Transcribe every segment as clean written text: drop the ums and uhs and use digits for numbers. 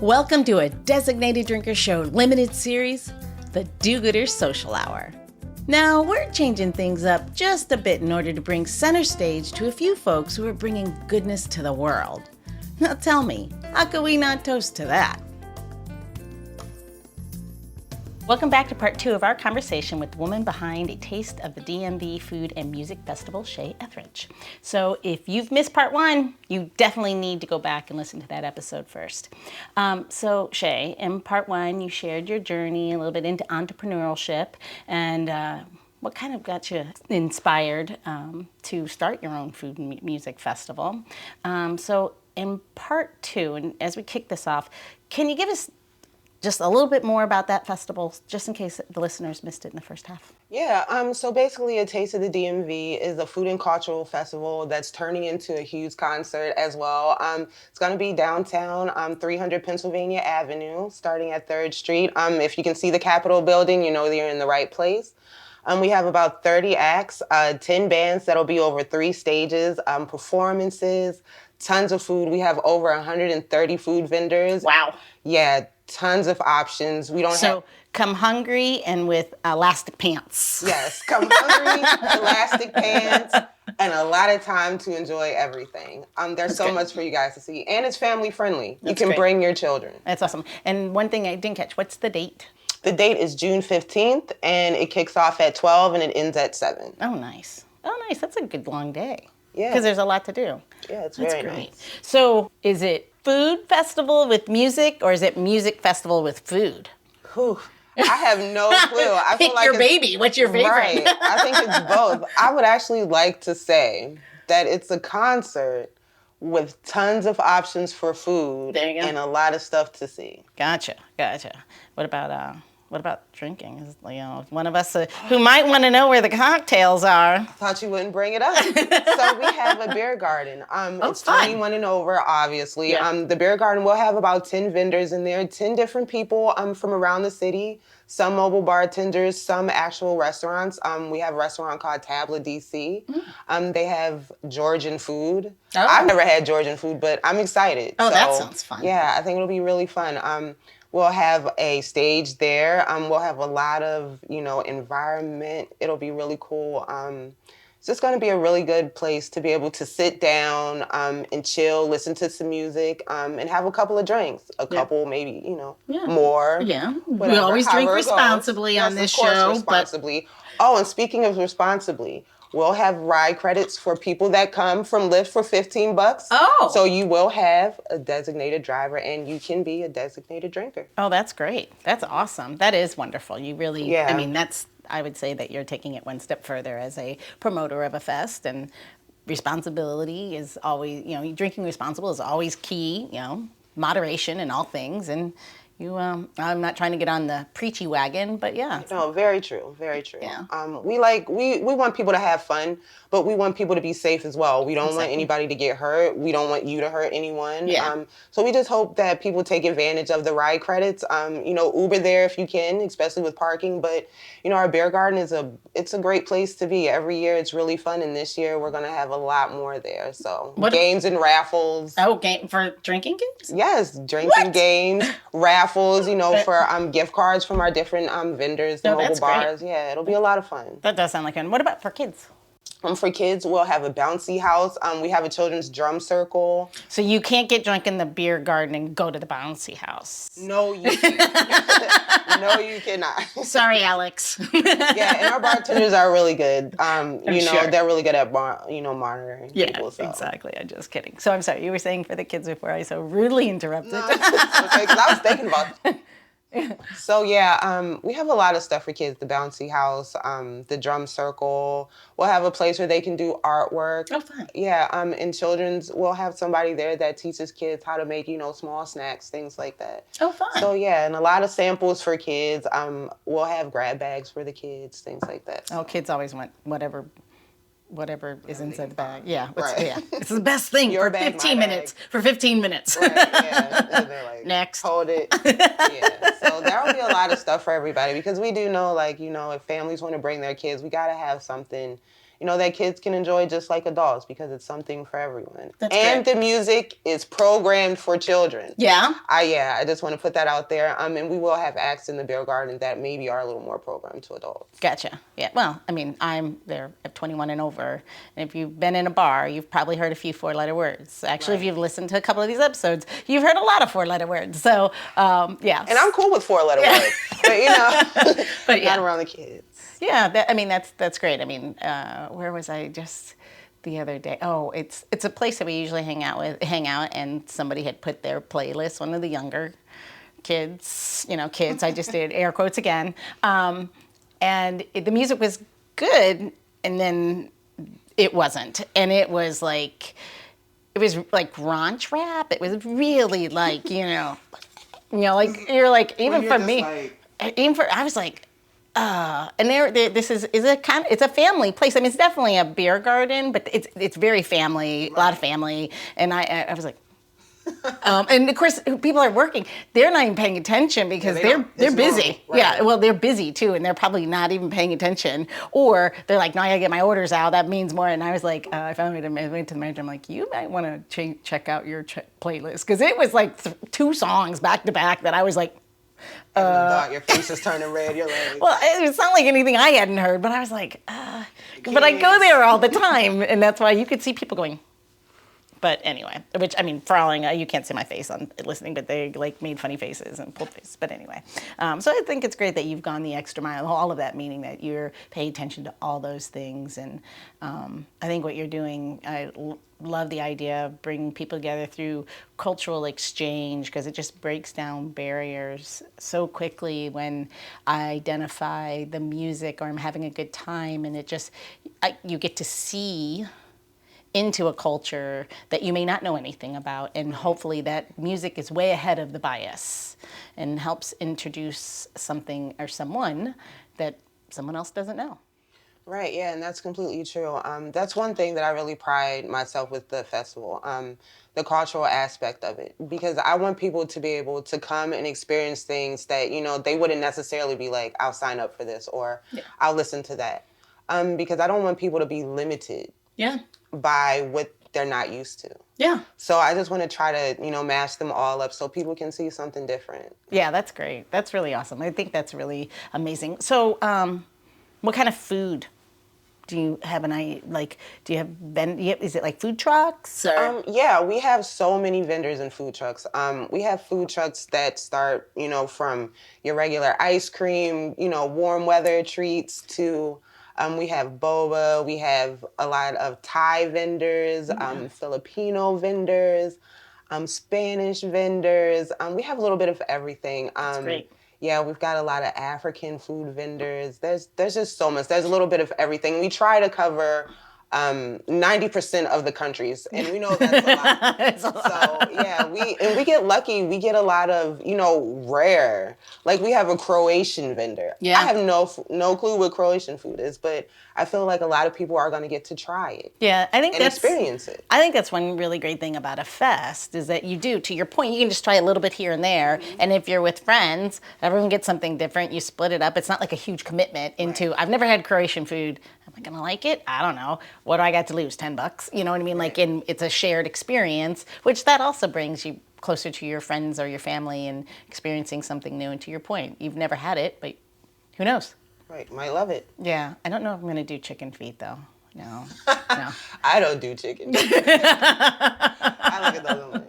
Welcome to a Designated Drinker Show limited series, the Do-Gooders Social Hour. Now, we're changing things up just a bit in order to bring center stage to a few folks who are bringing goodness to the world. Now tell me, how could we not toast to that? Welcome back to part 2 of our conversation with the woman behind A Taste of the DMV Food and Music Festival, Shay Etheridge. So if you've missed part 1, you definitely need to go back and listen to that episode first. So Shay, in part 1, you shared your journey a little bit into entrepreneurship and what kind of got you inspired to start your own food and music festival. So in part 2, and as we kick this off, can you give us just a little bit more about that festival, just in case the listeners missed it in the first half? Yeah, so basically A Taste of the DMV is a food and cultural festival that's turning into a huge concert as well. It's going to be downtown, 300 Pennsylvania Avenue, starting at 3rd Street. If you can see the Capitol building, you know you're in the right place. We have about 30 acts, 10 bands that'll be over 3 stages, performances, tons of food. We have over 130 food vendors. Wow. Yeah, tons of options. Come hungry and with elastic pants. Yes, come hungry, elastic pants, and a lot of time to enjoy everything. There's so much for you guys to see, and it's family friendly. You can bring your children. That's awesome. And one thing I didn't catch, what's the date? The date is June 15th, and it kicks off at 12 and it ends at 7. Oh, nice. Oh, nice. That's a good long day. Yeah. Because there's a lot to do. Yeah, it's That's very great. nice. So is it food festival with music, or is it music festival with food? Whew. I have no clue. I Pick your baby. What's your favorite? Right. I think it's both. I would actually like to say that it's a concert with tons of options for food There you go. and a lot of stuff to see. Gotcha. What about drinking? Is, one of us who might want to know where the cocktails are. Thought you wouldn't bring it up. So we have a beer garden. It's fun. 21 and over, obviously. Yeah. The beer garden will have about 10 vendors in there, 10 different people from around the city, some mobile bartenders, some actual restaurants. We have a restaurant called Tabla DC. They have Georgian food. Oh. I've never had Georgian food, but I'm excited. Oh, that sounds fun. Yeah, I think it'll be really fun. We'll have a stage there. We'll have a lot of, environment. It'll be really cool. It's just going to be a really good place to be able to sit down and chill, listen to some music, and have a couple of drinks. Couple, maybe, more. Yeah. Whatever, We always drink however it goes. responsibly on this Yes, of course, show. responsibly. Oh, and speaking of responsibly, we'll have ride credits for people that come from Lyft for $15. Oh. So you will have a designated driver and you can be a designated drinker. Oh, that's great. That's awesome. That is wonderful. You really, Yeah. I would say that you're taking it one step further as a promoter of a fest, and responsibility is always, drinking responsible is always key, moderation in all things. And I'm not trying to get on the preachy wagon, but yeah. No, very true, very true. Yeah. We want people to have fun, but we want people to be safe as well. We don't want anybody to get hurt. We don't want you to hurt anyone. Yeah. So we just hope that people take advantage of the ride credits. Uber there if you can, especially with parking. But our beer garden it's a great place to be. Every year it's really fun, and this year we're gonna have a lot more there. So games and raffles. Oh, for drinking games? Yes, drinking games, raffles. For gift cards from our different vendors, the mobile bars. Great. Yeah, it'll be a lot of fun. That does sound like fun. What about for kids? For kids, we'll have a bouncy house. We have a children's drum circle. So you can't get drunk in the beer garden and go to the bouncy house. No, you can't. No, you cannot. Sorry, Alex. Yeah, and our bartenders are really good. Sure. They're really good at monitoring people. So. Exactly. I'm just kidding. So I'm sorry, you were saying for the kids before I so rudely interrupted. No, it's okay, because I was thinking about it. So we have a lot of stuff for kids. The bouncy house, the drum circle. We'll have a place where they can do artwork. Oh, fun. Yeah, in children's, we'll have somebody there that teaches kids how to make, small snacks, things like that. Oh, fun. So yeah, and a lot of samples for kids. We'll have grab bags for the kids, things like that. Oh, kids always want whatever is inside the bag. Yeah. Right. Yeah. It's the best thing Your for bag, 15 my minutes. bag. For 15 minutes. Right, yeah. And they're like, Next. hold it. Yeah. So there will be a lot of stuff for everybody because we do know, if families want to bring their kids, we got to have something that kids can enjoy just like adults because it's something for everyone. That's and great. the music is programmed for children. Yeah? I just want to put that out there. And we will have acts in the beer garden that maybe are a little more programmed to adults. Gotcha. Yeah. Well, I mean, I'm there at 21 and over. And if you've been in a bar, you've probably heard a few four-letter words. Actually, if you've listened to a couple of these episodes, you've heard a lot of four-letter words. So, yeah. And I'm cool with four-letter words, but But yeah. not around the kids. Yeah. That's great. I mean, where was I just the other day? Oh, it's a place that we usually hang out, and somebody had put their playlist, one of the younger kids, I just did air quotes again. And the music was good, and then it wasn't. And it was like raunch rap. It was really like, like you're like, even for me, I was like, and this is it's a family place. I mean, it's definitely a beer garden, but it's very family, a lot of family. And I was like, and of course, people are working. They're not even paying attention because they're busy. Right. Yeah, well, they're busy too, and they're probably not even paying attention. Or they're like, "No, I gotta get my orders out. That means more." And I was like, I went to the manager. I'm like, "You might want to check out your playlist because it was like 2 songs back to back that I was like." Your face is turning red. You're like, well, it's not like anything I hadn't heard, but I was like, but I go there all the time, and that's why you could see people going. But anyway, which, I mean, for all I know, you can't see my face on listening, but they like made funny faces and pulled faces. But anyway, so I think it's great that you've gone the extra mile, all of that, meaning that you're paying attention to all those things. And I think what you're doing, I love the idea of bringing people together through cultural exchange, because it just breaks down barriers so quickly when I identify the music or I'm having a good time, and it just, you get to see into a culture that you may not know anything about, and hopefully that music is way ahead of the bias and helps introduce something or someone that someone else doesn't know. Right, yeah, and that's completely true. That's one thing that I really pride myself with the festival, the cultural aspect of it, because I want people to be able to come and experience things that, they wouldn't necessarily be like, I'll sign up for this or I'll listen to that, because I don't want people to be limited. Yeah. By what they're not used to. Yeah. So I just want to try to, mash them all up so people can see something different. Yeah, that's great. That's really awesome. I think that's really amazing. So, what kind of food do you have do you have, is it like food trucks? Or? Yeah, we have so many vendors and food trucks. We have food trucks that start, from your regular ice cream, warm weather treats to... we have boba, we have a lot of Thai vendors, Filipino vendors, Spanish vendors. We have a little bit of everything. That's great. Yeah, we've got a lot of African food vendors. There's just so much. There's a little bit of everything. We try to cover 90% of the countries, and we know that's a lot. It's a lot. So yeah, we get lucky. We get a lot of rare. Like we have a Croatian vendor. Yeah. I have no clue what Croatian food is, but I feel like a lot of people are going to get to try it. Yeah, I think and that's experience it. I think that's one really great thing about a fest is that you do, to your point, you can just try a little bit here and there, and if you're with friends, everyone gets something different. You split it up. It's not like a huge commitment into. Right. I've never had Croatian food. Am I gonna like it? I don't know. What do I got to lose? $10? You know what I mean? Right. Like, it's a shared experience, which that also brings you closer to your friends or your family and experiencing something new. And to your point, you've never had it, but who knows? Right, might love it. Yeah, I don't know if I'm gonna do chicken feet though. No. I don't do chicken. I look at those.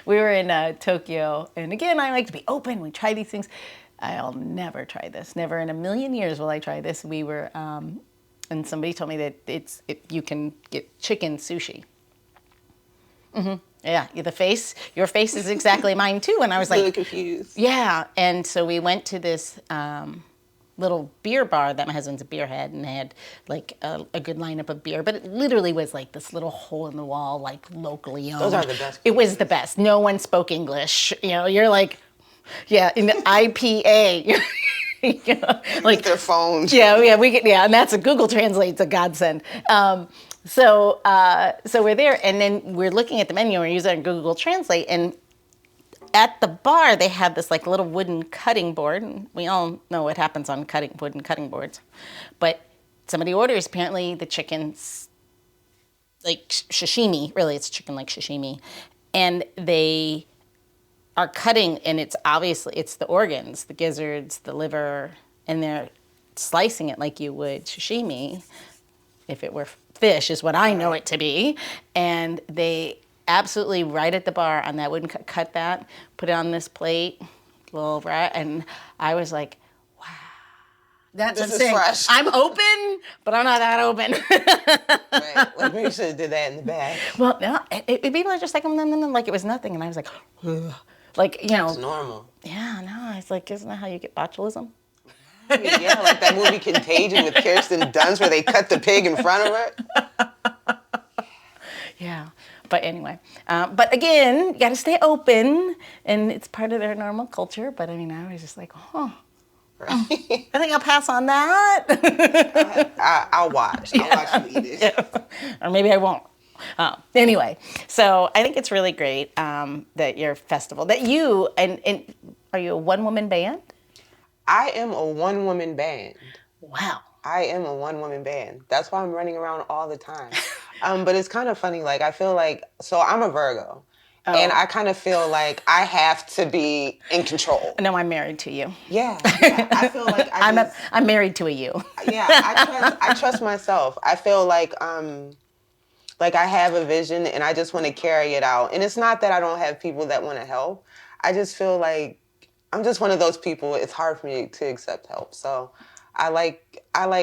We were in Tokyo, and again, I like to be open. We try these things. I'll never try this. Never in a million years will I try this. We were, and somebody told me that you can get chicken sushi. Mm-hmm. Yeah, your face is exactly mine too. And I was really like, confused. Yeah, and so we went to this little beer bar that my husband's a beer head, and they had like a good lineup of beer, but it literally was like this little hole in the wall, like locally owned. Those are the best. It was the best. No one spoke English. You're like, yeah, in the IPA. Like their phones. Yeah, and that's a Google Translate's a godsend. So we're there, and then we're looking at the menu, and we're using Google Translate, and at the bar, they had this like little wooden cutting board, and we all know what happens on wooden cutting boards. But somebody orders, apparently the chicken's like sashimi, really it's chicken like sashimi, and they are cutting, and it's the organs, the gizzards, the liver, and they're slicing it like you would sashimi if it were fish, is what I know it to be. And they absolutely, right at the bar on that wooden cut that, put it on this plate, little rat, and I was like, wow. That's This is insane. fresh. I'm open, but I'm not that open. Right. Like, maybe you should have did that in the bag. Well, no, people are just like, like it was nothing. And I was like, ugh. Like, you know. It's normal. Yeah, no, it's like, isn't that how you get botulism? Yeah, like that movie Contagion with Kirsten Dunst where they cut the pig in front of her. Yeah. But anyway, but again, you got to stay open, and it's part of their normal culture. But I mean, I was just like, oh, Right. I think I'll pass on that. I'll watch. I'll watch you eat it. Yeah. Or maybe I won't. Anyway, so I think it's really great that your festival, that you, and are you a one-woman band? I am a one-woman band. Wow. I am a one-woman band. That's why I'm running around all the time. But it's kind of funny. Like, I feel like, so I'm a Virgo. Oh. And I kind of feel like I have to be in control. No, I'm married to you. Yeah. I feel like I'm married to a you. Yeah, I trust myself. I feel like I have a vision and I just want to carry it out. And it's not that I don't have people that want to help. I just feel like I'm just one of those people. It's hard for me to accept help. So I like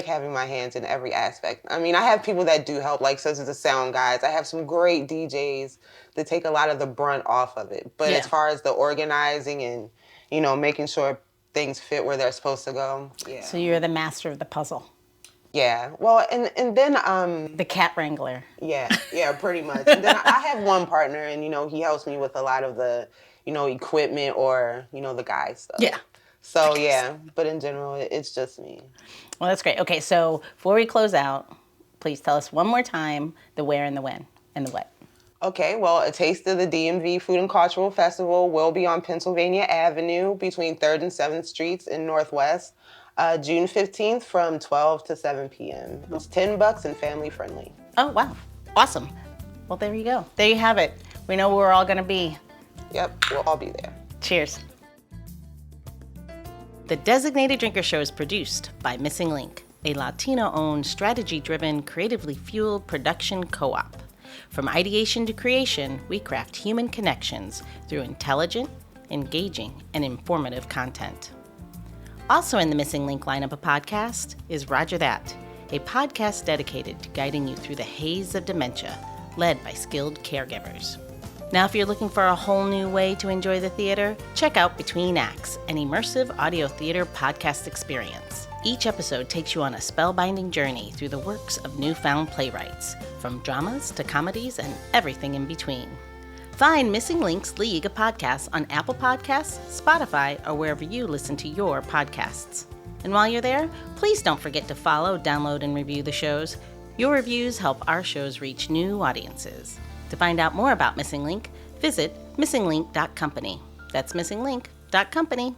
having my hands in every aspect. I mean, I have people that do help, like such as the sound guys. I have some great DJs that take a lot of the brunt off of it. But as far as the organizing and, you know, making sure things fit where they're supposed to go, yeah. So you're the master of the puzzle. Yeah. Well, and then the cat wrangler. Yeah, pretty much. And then I have one partner, and you know, he helps me with a lot of the, you know, equipment or, you know, the guy stuff. Yeah. So yeah, but in general, it's just me. Well, that's great. Okay, so before we close out, please tell us one more time the where and the when and the what. Okay, well, A Taste of the DMV Food and Cultural Festival will be on Pennsylvania Avenue between 3rd and 7th Streets in Northwest, June 15th from 12 to 7 p.m. It's $10 and family friendly. Oh, wow. Awesome. Well, there you go. There you have it. We know where we're all going to be. Yep, we'll all be there. Cheers. The Designated Drinker Show is produced by Missing Link, a Latino-owned, strategy-driven, creatively fueled production co-op. From ideation to creation, we craft human connections through intelligent, engaging, and informative content. Also in the Missing Link lineup of podcasts is Roger That, a podcast dedicated to guiding you through the haze of dementia, led by skilled caregivers. Now, if you're looking for a whole new way to enjoy the theater, check out Between Acts, an immersive audio theater podcast experience. Each episode takes you on a spellbinding journey through the works of newfound playwrights, from dramas to comedies and everything in between. Find Missing Link's League of Podcasts on Apple Podcasts, Spotify, or wherever you listen to your podcasts. And while you're there, please don't forget to follow, download, and review the shows. Your reviews help our shows reach new audiences. To find out more about Missing Link, visit missinglink.company. That's missinglink.company.